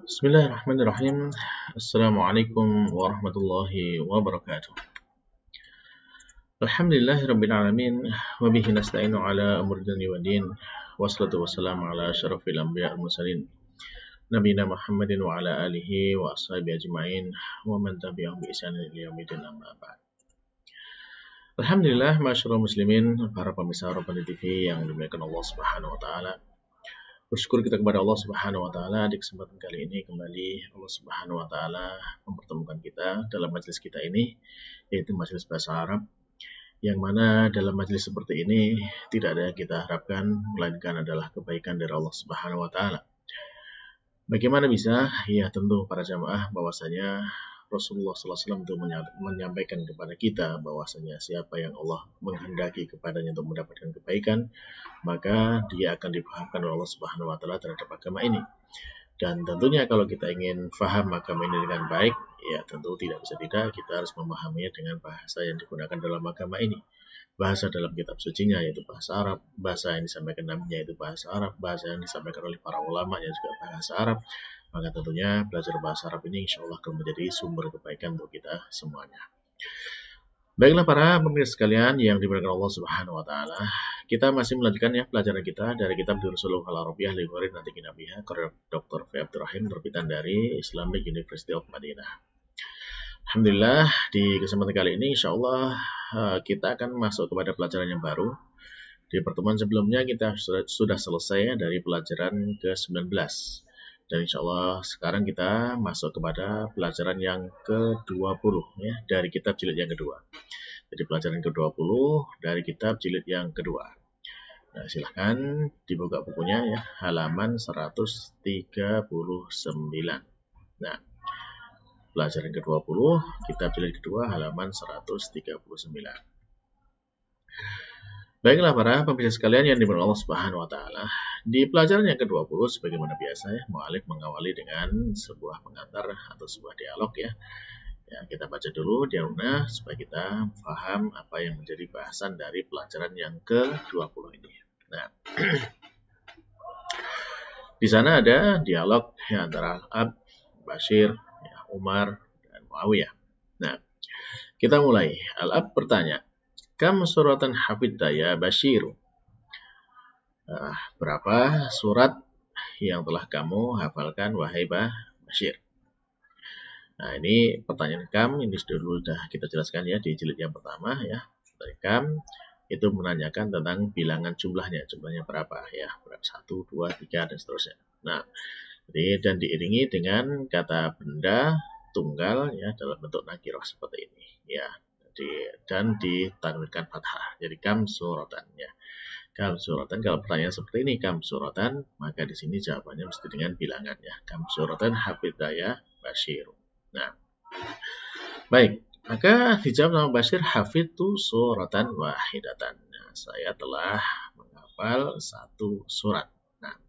Bismillahirrahmanirrahim. Assalamualaikum warahmatullahi wabarakatuh. Alhamdulillahirabbil alamin wa bihi nasta'inu ala umuri dunya waddin. Wassalatu wassalamu ala asyrafil anbiya'i wal mursalin nabiyina Muhammadin wa ala alihi wa ashabihi ajmain wa man tabi'ahum bi ihsanin ila yaumil amma ba'd. Alhamdulillah, masyaallah muslimin, para pemirsa Rabbani TV yang dimuliakan Allah Subhanahu wa taala. Bersyukur kita kepada Allah Subhanahu wa taala di kesempatan kali ini kembali Allah Subhanahu wa taala mempertemukan kita dalam majelis kita ini, yaitu majelis bahasa Arab, yang mana dalam majelis seperti ini tidak ada yang kita harapkan melainkan adalah kebaikan dari Allah Subhanahu wa taala. Bagaimana bisa? Ya tentu para jamaah bahwasanya Rasulullah SAW itu menyampaikan kepada kita bahwasanya siapa yang Allah menghendaki kepadanya untuk mendapatkan kebaikan, maka dia akan dipahamkan oleh Allah Subhanahu wa taala terhadap agama ini. Dan tentunya kalau kita ingin faham agama ini dengan baik, ya tentu tidak bisa tidak kita harus memahaminya dengan bahasa yang digunakan dalam agama ini. Bahasa dalam kitab sucinya yaitu bahasa Arab, bahasa yang disampaikan nabinya yaitu bahasa Arab, bahasa yang disampaikan oleh para ulama yang juga bahasa Arab. Maka tentunya belajar bahasa Arab ini insya Allah akan menjadi sumber kebaikan untuk kita semuanya. Baiklah para pemirsa sekalian yang dimuliakan Allah Subhanahu wa taala, kita masih melanjutkan ya pelajaran kita dari kitab Durusul Al-Arabiyyah li Ghairi Natiqin Biha karya Dr. F. Abdul Rahim terbitan dari Islamic University of Madinah. Alhamdulillah, di kesempatan kali ini insya Allah kita akan masuk kepada pelajaran yang baru. Di pertemuan sebelumnya kita sudah selesai dari pelajaran ke-19. Dan insya Allah sekarang kita masuk kepada pelajaran yang ke-20 ya, dari kitab jilid yang kedua. Jadi pelajaran ke-20 dari kitab jilid yang kedua. Nah, silahkan dibuka bukunya ya, halaman 139. Nah, pelajaran ke-20 kitab jilid kedua halaman 139. Baiklah para pemirsa sekalian yang dimuliakan Allah Subhanahu wa taala. Di pelajaran yang ke-20 sebagaimana biasa ya, mu'alif mengawali dengan sebuah pengantar atau sebuah dialog ya. Ya, kita baca dulu dialognya supaya kita paham apa yang menjadi bahasan dari pelajaran yang ke-20 ini. Nah, di sana ada dialog ya, antara Al-Ab, Bashir, ya, Umar, dan Muawiyah. Nah, kita mulai. Al-Ab bertanya, "Kam suratan hafidta ya Bashir?" Berapa surat yang telah kamu hafalkan wahai Bashir? Nah, ini pertanyaan kam, ini sudah kita jelaskan ya di jilid yang pertama ya. Kam itu menanyakan tentang bilangan jumlahnya berapa ya, berapa 1, 2, 3 dan seterusnya. Nah, dan diiringi dengan kata benda tunggal ya dalam bentuk nakirah seperti ini ya. Dan ditanwinkan fathah. Jadi kam suratan ya. Kam suratan, kalau pertanyaan seperti ini kam suratan, maka di sini jawabannya mesti dengan bilangannya. Kam suratan hafidaya Bashir. Nah, baik, maka dijawab sama Bashir, hafidtu suratan wahidatan. Nah, saya telah menghafal satu surat. Nah,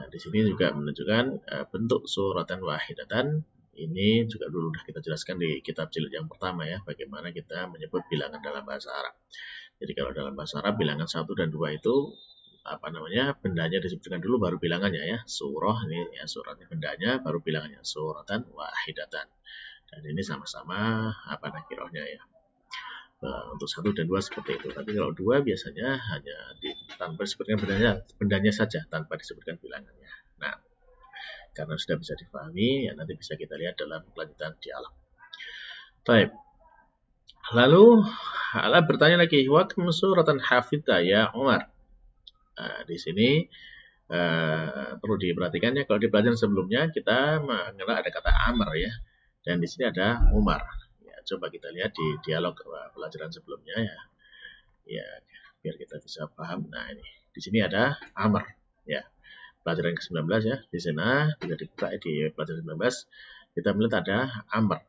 di sini juga menunjukkan bentuk suratan wahidatan. Ini juga dulu sudah kita jelaskan di kitab jilid yang pertama ya, bagaimana kita menyebut bilangan dalam bahasa Arab. Jadi kalau dalam bahasa Arab bilangan 1 dan 2 itu bendanya disebutkan dulu baru bilangannya ya. Surah ini ya suratnya bendanya baru bilangannya suratan wahidatan. Dan ini sama-sama nakirahnya ya. Untuk 1 dan 2 seperti itu. Tapi kalau 2 biasanya hanya tanpa disebutkan bendanya saja tanpa disebutkan bilangannya. Nah, karena sudah bisa dipahami ya nanti bisa kita lihat dalam kelanjutan dialog. Baik. Lalu Allah bertanya lagi, wa kam suratan hafidta ya Umar? Nah, di sini perlu diperhatikan ya, kalau di pelajaran sebelumnya kita mengenal ada kata Amr ya, dan di sini ada Umar. Ya, coba kita lihat di dialog pelajaran sebelumnya ya. Ya, biar kita bisa paham. Nah, ini di sini ada Amr ya. Pelajaran ke-19 ya. Di sana bisa dibuka di pelajaran 19 kita melihat ada Amr.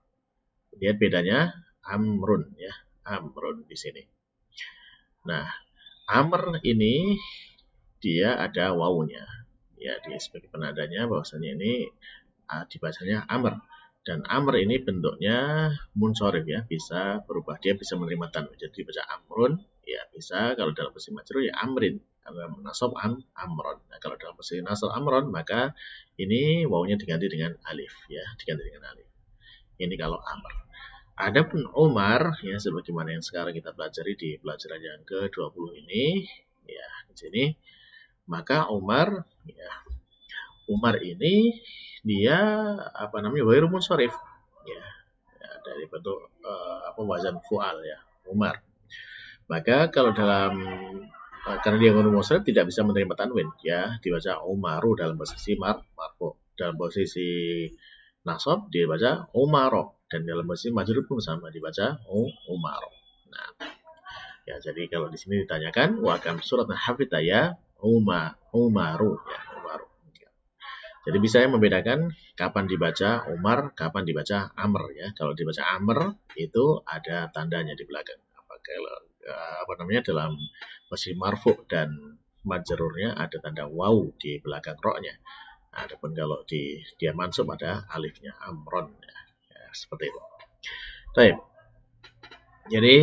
Lihat bedanya Amrun ya. Amrun di sini. Nah, Amr ini dia ada wawunya. Ya, dia sebagai penandanya bahwasanya ini dibacanya Amr. Dan Amr ini bentuknya munsorif ya, bisa berubah. Dia bisa menerima tanwin. Jadi dibaca Amrun, ya bisa. Kalau dalam bahasa majrur ya Amrin. nasab amron. Nah, kalau dalam posisi nasab amron, maka ini wawunya diganti dengan alif, ya, diganti dengan alif. Ini kalau amr. Adapun Umar, ya, sebagaimana yang sekarang kita pelajari di pelajaran yang ke-20 ini, ya, di sini, maka Umar, ya, Umar ini dia ghairu munsharif, ya, dari bentuk wazan fu'al, ya, Umar. Maka kalau dalam karena dia ghairu munsharif tidak bisa menerima tanwin, ya, dibaca Umaru dalam posisi marfu. Dalam posisi nasab dibaca Umaro, dan dalam posisi majrur pun sama, dibaca Umaro. Nah, ya, jadi kalau di sini ditanyakan wa kam suratan hafidha ya Umaru, ya, Umaru. Jadi bisa membedakan kapan dibaca Umar, kapan dibaca Amr, ya. Kalau dibaca Amr itu ada tandanya di belakang. Dalam posisi marfu dan majrurnya ada tanda waw di belakang roknya. Adapun kalau dia mansub ada alifnya, amron, ya, seperti itu. Baik. Jadi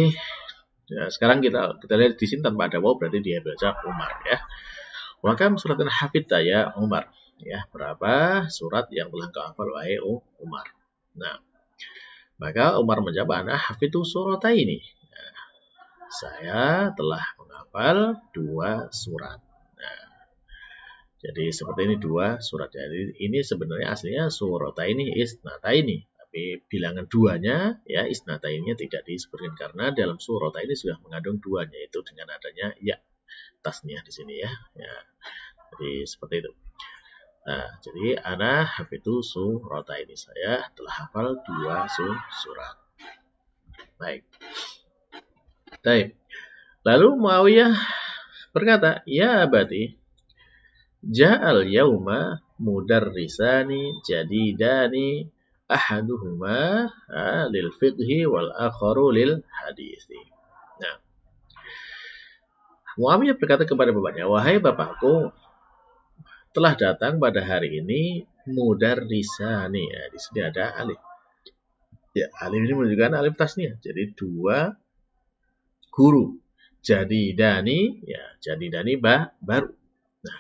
ya, sekarang kita lihat di sini tanpa ada waw berarti dia baca Umar, ya. Wa kam suratan hafidha ya Umar, ya, berapa surat yang telah kau hafal wahai Umar. Nah, maka Umar menjawab, ana hafidhu surataini. Nah, saya telah menghafal 2 surat. Nah, jadi seperti ini 2 surat. Jadi ini sebenarnya aslinya surataini isnataini, tapi bilangan 2-nya, ya, isnataininya tidak disebutkan karena dalam surataini sudah mengandung 2-nya, yaitu dengan adanya ya tasniah di sini, ya. Ya. Jadi seperti itu. Nah, jadi ana hafidhu surataini, saya telah hafal 2 surat. Baik. Baik. Lalu Muawiyah berkata, ya abati, ja'al yauma mudarrisani jadidani ahaduhuma lil fiqhi wal akharu lil hadithi. Nah, Muawiyah berkata kepada bapaknya, wahai bapakku, telah datang pada hari ini mudarrisani, ya, di sini ada alif. Ya, alif ini menunjukkan alif tasniah. Jadi 2 guru. Jadidani, ya, jadidani baru. Nah,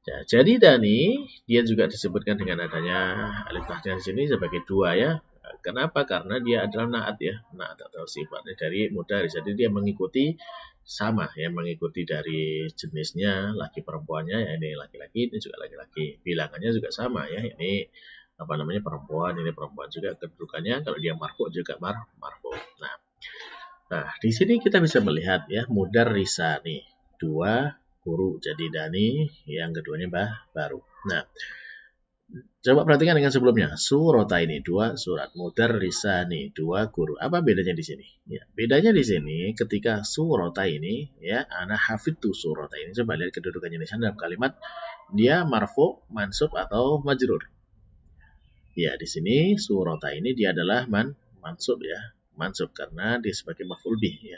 ya, jadidani dia juga disebutkan dengan adanya alif tasniah di sini sebagai 2, ya. Kenapa? Karena dia adalah naat, ya, naat atau sifatnya dari mudarris. Jadi dia mengikuti sama, ya, mengikuti dari jenisnya laki perempuannya, ya, ini laki-laki, ini juga laki-laki. Bilangannya juga sama, ya, ini perempuan, ini perempuan juga. Kedudukannya kalau dia marfu juga marfu. Nah, di sini kita bisa melihat, ya, mudarrisani, 2 guru, jadidani, yang keduanya baru. Nah, coba perhatikan dengan sebelumnya. Surataini, 2 surat. Mudarrisani, 2 guru. Apa bedanya di sini? Ya, bedanya di sini ketika surataini, ya, ana hafidhu surataini. Coba lihat kedudukannya di sana dalam kalimat dia marfu, mansub atau majrur. Ya, di sini surataini dia adalah mansub, ya. Mansub karena dia sebagai maf'ul bih, ya.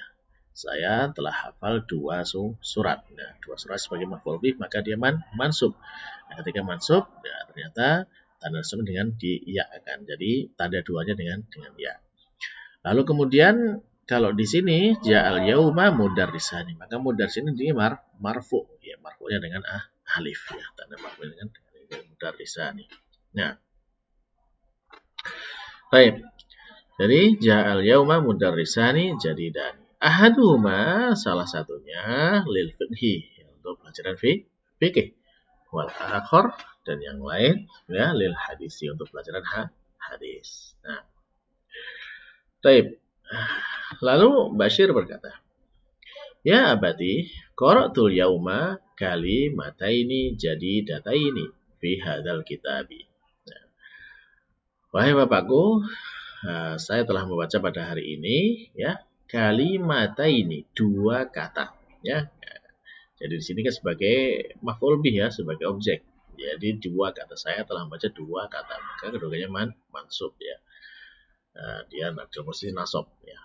Saya telah hafal 2 surat. Nah, 2 surat sebagai maf'ul bih, maka dia mansub. Nah, ketika mansub, ya, ternyata tanda nasab dengan di-ya-kan. Jadi tanda 2-nya dengan ya. Lalu kemudian kalau di sini ja'al yauma mudarrisani, maka mudarrisani ini marfu, ya, marfu'nya dengan alif, ya, tanda marfu dengan mudarrisani. Nah, baik. Jadi ja'al yauma mudarrisani jadidani. Ahaduhuma, salah satunya lil fiqhi, untuk pelajaran fikih. Wal akhar, dan yang lain, ya, lil hadisi, untuk pelajaran hadis. Nah, baik. Lalu Bashir berkata, ya abadi, qara'tul yauma kalimataini jadidataini fi hadzal kitabi. Nah, wahai bapakku, saya telah membaca pada hari ini, ya, kalimataini, 2 kata, ya. Jadi di sini kan sebagai maf'ul bih, ya, sebagai objek. Jadi 2 kata, saya telah membaca 2 kata, maka kedudukannya mansub, ya. Dia dalam posisi nasab, ya.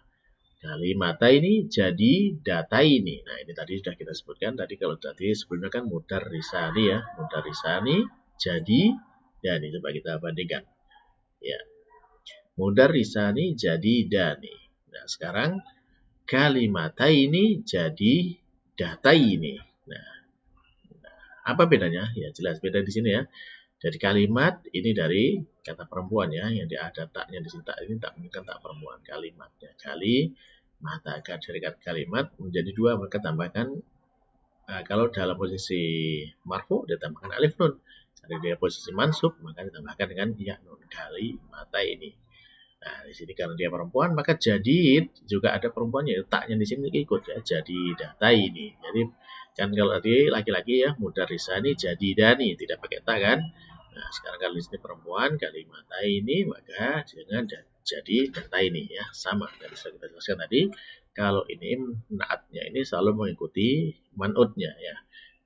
Kalimataini jadi dataini. Nah, ini tadi sudah kita sebutkan tadi, kalau tadi sebelumnya kan mudarrisani, ya, mudarrisani jadi dan itu coba kita bandingkan, ya. Mudarrisani jadidani. Nah, sekarang kalimataini jadi dataini. Nah, Apa bedanya? Ya jelas beda di sini ya. Jadi kalimat ini dari kata perempuan ya, yang ada taknya di sini, tak ini tak bukan tak perempuan, kalimatnya kali mata akar dari kata kalimat menjadi dua, maka tambahkan kalau dalam posisi marfu ditambahkan alif nun, jadi dia posisi mansub maka ditambahkan dengan ya nun, kali mata ini. Nah, di sini karena dia perempuan maka jadid juga ada perempuannya, taknya di sini ikut ya, jadi data ini. Jadi kan kalau tadi laki-laki ya mudarrisah ini jadidani tidak pakai tak kan. Nah, sekarang kalau di sini perempuan kalimat ini maka dengan jadi data ini ya, sama dari sudah kita jelaskan tadi. Kalau ini naatnya ini selalu mengikuti manutnya ya,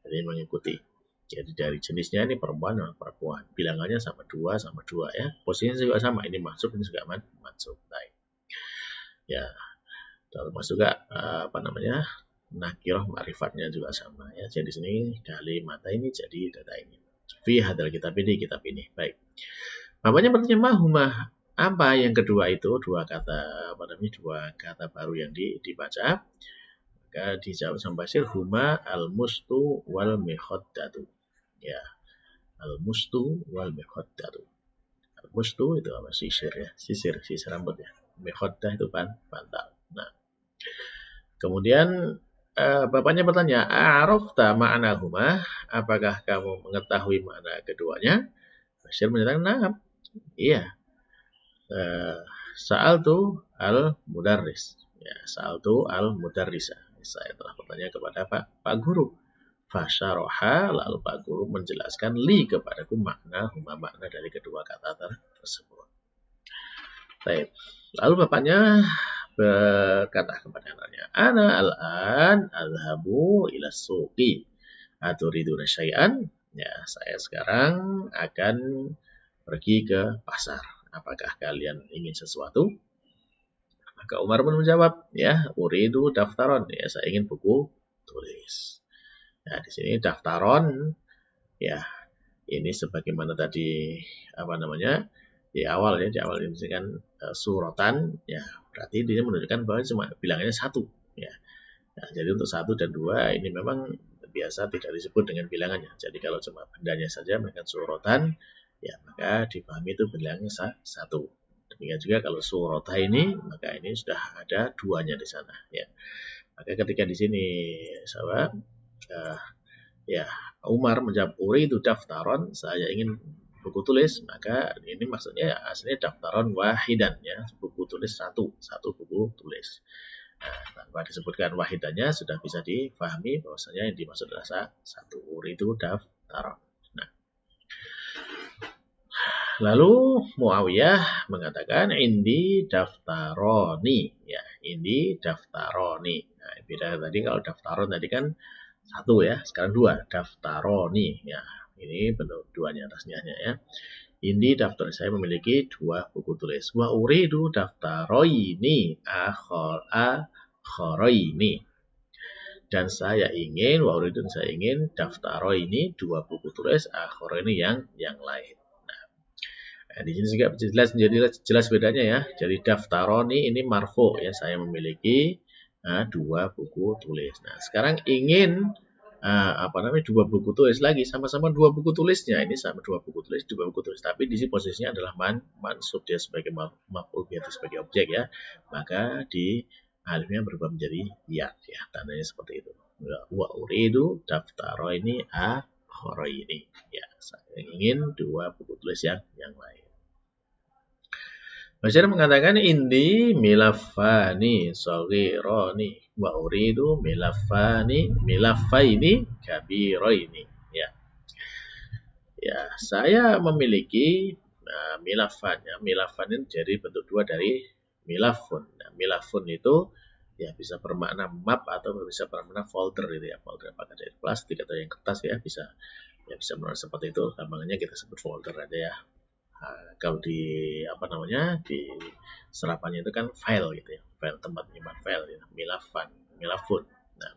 jadi mengikuti. Jadi dari jenisnya ini perempuan dan perempuan. Bilangannya sama dua ya. Posisinya juga sama. Ini masuk, ini juga masuk. Baik. Ya. Termasuk juga apa namanya? Nakiroh ma'rifatnya juga sama ya. Jadi di sini kalimat ini jadi data ini. Fi hadal kitab ini. Baik. Bapaknya bertanya mahumah. Apa yang kedua itu? Dua kata baru yang dibaca. Maka dijawab sama Basir, huma al-mustu wal mikhaddatu. Ya, al-mustu wal mikhaddatu. Al-mustu itu apa? Sisir ya, sisir rambut ya. Mikhaddah itu bantal. Nah, kemudian bapaknya bertanya, arafta ma'nahuma? Apakah kamu mengetahui makna keduanya? Basir menyatakan, nah, iya. Sa'altu al-mudarris. Ya, sa'altu al-mudarrisa. Saya telah bertanya kepada Pak Guru. Fasyaroha, lalu Pak Guru menjelaskan li kepadaku makna dari kedua kata tersebut. Baik. Lalu bapaknya berkata kepada anaknya, ana al-an adhabu ila suqi aturiduna syai'an. Ya, saya sekarang akan pergi ke pasar. Apakah kalian ingin sesuatu? Maka Umar pun menjawab, ya, uridu daftaron. Ya, saya ingin buku tulis. Nah, di sini daftaron ya, ini sebagaimana tadi apa namanya? Di awal ini kan suratan ya, berarti dia menunjukkan bahwa cuma bilangannya satu ya. Nah, jadi untuk 1 dan 2 ini memang biasa tidak disebut dengan bilangannya. Jadi kalau cuma bendanya saja mereka suratan ya, maka dipahami itu bilangnya 1. Demikian juga kalau surata ini maka ini sudah ada duanya di sana ya. Maka ketika di sini sahabat ya, Umar menjawab itu daftaron, saya ingin buku tulis, maka ini maksudnya aslinya daftaron wahidan ya, buku tulis satu buku tulis. Nah, tanpa disebutkan wahidannya sudah bisa difahami bahwasanya yang dimaksud adalah satu itu daftaron. Nah, lalu Muawiyah mengatakan indi daftaroni ya, indi daftaroni. Nah, beda tadi kalau daftaron tadi kan 1 ya, sekarang 2 daftaroni ya, ini bentuk duanya tasniahnya ya. Ini daftar saya memiliki 2 buku tulis. Wa uridu daftaroini akharaini. Dan saya ingin daftaroini 2 buku tulis akharaini yang lain. Nah, di sini juga jelas bedanya ya. Jadi daftaroni ini marfu ya, saya memiliki 2 buku tulis. Nah, sekarang ingin 2 buku tulis lagi, sama-sama 2 buku tulisnya. Ini sama 2 buku tulis, tapi di sini posisinya adalah mansub dia sebagai maf'ul bih sebagai objek ya. Maka di alifnya berubah menjadi ya, tandanya seperti itu. Wa uridu daftaroini akharaini. Ya, saya ingin 2 buku tulis yang lain. Basyir mengatakan indi milafani saghirani wa uridu milaffaini kabiraini ya. Ya, saya memiliki milafan ya. Milafan ini jadi bentuk 2 dari milafun. Nah, milafun itu ya bisa bermakna map atau bisa bermakna folder gitu ya. Folder apakah dari plastik atau yang kertas ya, bisa bermakna seperti itu. Gampangnya kita sebut folder aja ya. Kalau di di serapannya itu kan file gitu ya, file tempat menyimpan file ya, milafun. Nah,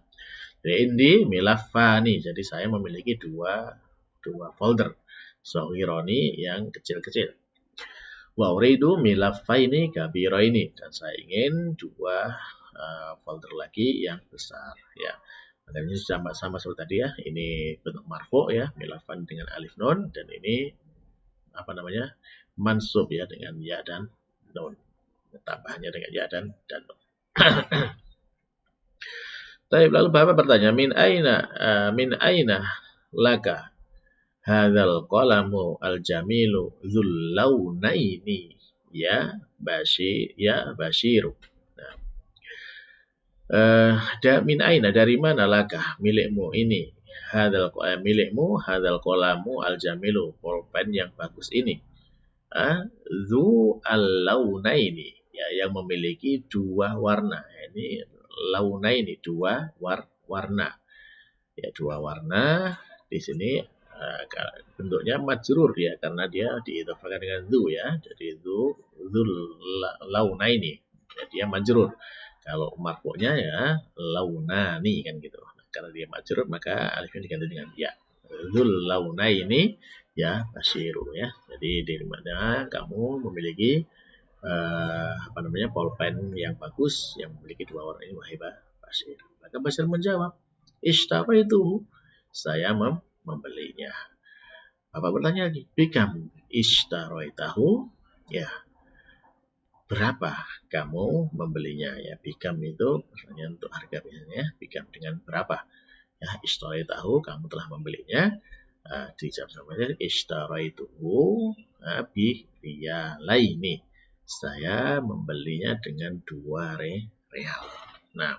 jadi ini milafani, jadi saya memiliki dua folder saghirani yang kecil-kecil. Wa uridu milaffaini kabiraini, dan saya ingin 2 folder lagi yang besar ya. Dan ini sama seperti tadi ya, ini bentuk marfu ya, milafan dengan alif nun, dan ini apa namanya, mansub ya dengan ya dan nun, tambahannya dengan ya dan nun. Lalu Bapak bertanya, min aina laka hadzal qalamu al jamilu dzul launaini ya Basyiru. Min aina, dari mana laka, milikmu ini, milikmu hadzal qalamu al jamilu, pulpen yang bagus ini, zu al launaini, ya, yang memiliki dua warna. Ini launaini, dua warna. Ya, dua warna. Di sini bentuknya majrur ya, karena dia diidhofahkan dengan zu ya. Jadi zu launaini. Ya, dia majrur. Kalau marfu'nya ya launani kan gitu. Nah, karena dia majrur maka alifnya diganti dengan ya. Dzul launaini ya Basyiru ya. Jadi di mana kamu memiliki pulpen yang bagus yang memiliki dua warna ini, wahai Basyir. Maka Basyir menjawab, ishtaraitu, saya membelinya. Bapak bertanya lagi, bikam ishtaraitahu, ya, berapa kamu membelinya ya. Bikam itu pertanyaan untuk harga biasanya, bikam dengan berapa ya. Ishtaraitahu, kamu telah membelinya. Dijawab sama dia, ishtaraituhu biriyalaini, saya membelinya dengan 2 real. Nah,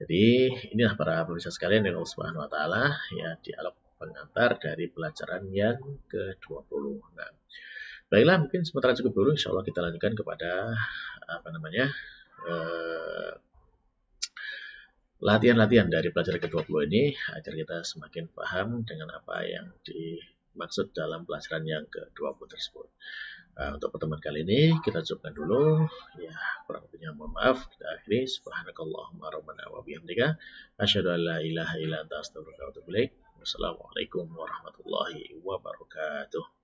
jadi inilah para pemirsa sekalian yang Allah Subhanahu wa taala ya, dialog pengantar dari pelajaran yang ke-20. Nah, baiklah, mungkin sementara cukup dulu. Insyaallah kita lanjutkan kepada latihan-latihan dari pelajaran ke-20 ini agar kita semakin paham dengan apa yang dimaksud dalam pelajaran yang ke-20 tersebut. Untuk pertemuan kali ini kita cukupkan dulu ya, kurang lebihnya mohon maaf. Kita akhiri, subhanakallahumma rabbana wa bihamdika asyhadu an la ilaha illa anta astaghfiruka wa atubu ilaik. Wassalamualaikum warahmatullahi wabarakatuh.